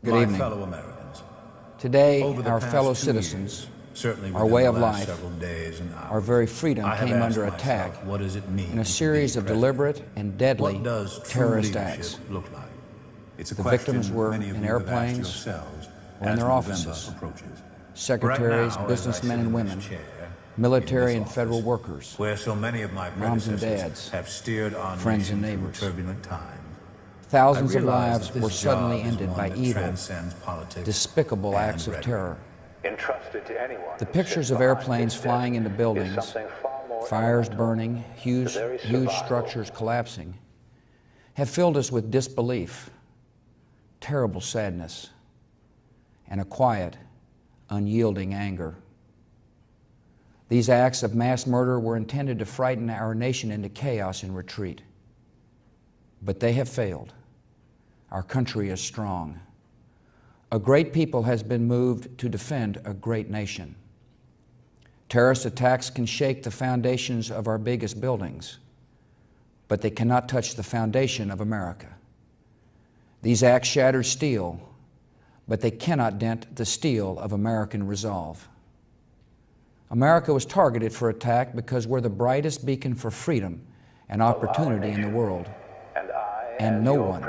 Good My evening. fellow Americans, Today, over the our past fellow 2 citizens, years, certainly our within way the of last life, several days and hours, our very freedom I have came asked under myself, attack what does it mean in a to series be of president? deliberate and deadly What does true terrorist leadership acts. look like? It's a The question victims were many of in you have asked airplanes yourselves or in as their November offices. approaches. Secretaries, Right now, businessmen as I sit and in women, this chair, military in and this federal office, workers, where so many of my moms and predecessors dads, have steered our friends and nation through neighbors. turbulent times. Thousands I of realize lives that this were suddenly job is ended one by that evil, transcends politics despicable and acts of rhetoric. terror. Entrusted to anyone The who pictures sits of behind airplanes this flying desk into is buildings, something far more fires elemental. burning, huge The very survival structures collapsing, have filled us with disbelief, terrible sadness, and a quiet, unyielding anger. These acts of mass murder were intended to frighten our nation into chaos and retreat. But they have failed. Our country is strong. A great people has been moved to defend a great nation. Terrorist attacks can shake the foundations of our biggest buildings, but they cannot touch the foundation of America. These acts shatter steel, but they cannot dent the steel of American resolve. America was targeted for attack because we're the brightest beacon for freedom and opportunity in the world, and no one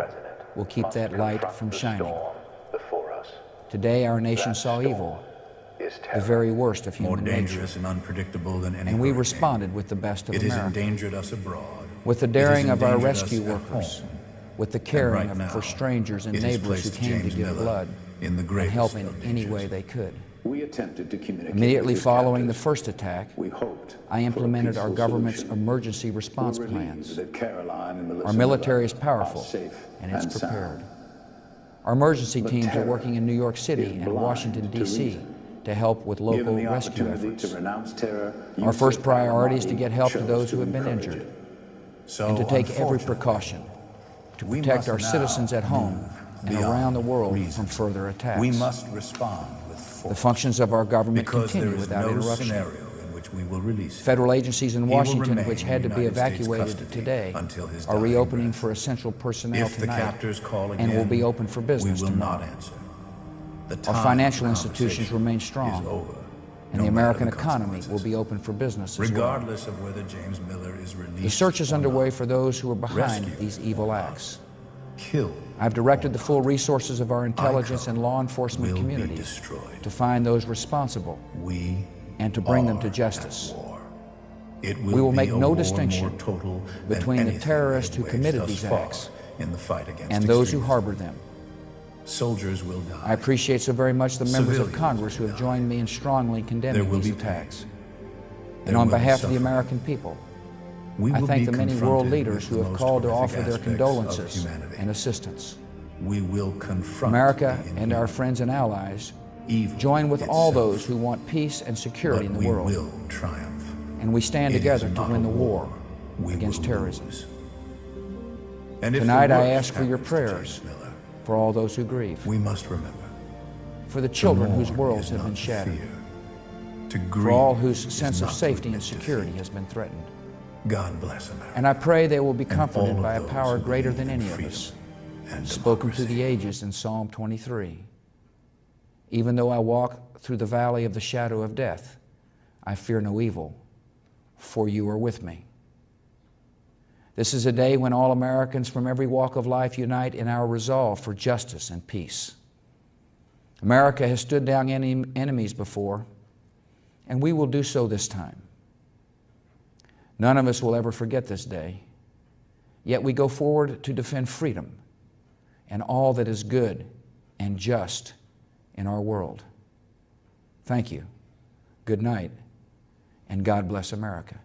will keep that light from shining. Today, our nation saw evil, the very worst of human nature, more dangerous and unpredictable than any and we hurricane. responded with the best of It has America, endangered us abroad. with the It daring has of our endangered us rescue at workers, home. with the And caring right now, for strangers and it has neighbors who placed came to James give Miller blood in the and greatest help in of any dangers. way they could. We attempted to communicate Immediately with his following the captors. first attack, We hoped I implemented for a our peaceful government's solution. emergency response We're relieved plans. that Caroline and Melissa Our military is Miller powerful, are safe and it's sound. prepared. Our emergency But teams are terror working in New York City is and blind Washington, to D.C. reason. to help with local Given the rescue opportunity efforts. to renounce terror, Our Yusuf first priority is to al-Mahdi get help to chose those who have been encourage injured, it. So, and to take every unfortunately, precaution to we protect must our now citizens at home move and beyond around the world reason. from further attacks. We must respond with force. The functions of our government because continue there is without no interruption. scenario in which we will release him. Federal agencies in He will Washington, remain which in had to be United States evacuated custody today, until his are dying reopening breath. for essential personnel If the tonight captors call again, and will be open for business we will tomorrow. not answer. The Our time financial for institutions conversation remain is strong, over, and no the matter American the economy will consequences. be open for business as well. Regardless of whether James Miller is released. The search is or underway not, for those who are behind rescue these evil or not, acts. kill I've directed or the full not, resources of our intelligence and law enforcement will be communities destroyed. to find those responsible We and to bring them are to justice. at war. It We will be make a no war distinction more total than between the anything terrorists we who have committed waged these thus far acts in the fight against and those who extremism. harbor them. Soldiers will die. I appreciate so very much the members of Civilians Congress who have will joined me in strongly There condemning will these be pain. attacks. There And on will be behalf of the suffering. American people, We I will thank be the many confronted world leaders with who the have most called to horrific offer their aspects of condolences humanity. and assistance. We will confront America the and our inhuman. friends and allies Evil join with all itself. those who want peace and security in the But world. we will triumph. And we stand It is together to not win a the war we against will terrorism. lose. And if the Tonight I worst ask for your happens to prayers James Miller, for all those who grieve, we must remember. for the to children whose mourn worlds is have not been to shattered, fear. To grieve for all whose is sense of not to safety and admit security defeat. has been threatened. God bless America. And I pray they will be and comforted all of by a those power who greater believe than in any of freedom us, and spoken through the democracy. ages in Psalm 23. Even though I walk through the valley of the shadow of death, I fear no evil, for you are with me. This is a day when all Americans from every walk of life unite in our resolve for justice and peace. America has stood down enemies before, and we will do so this time. None of us will ever forget this day, yet we go forward to defend freedom and all that is good and just in our world. Thank you. Good night, and God bless America.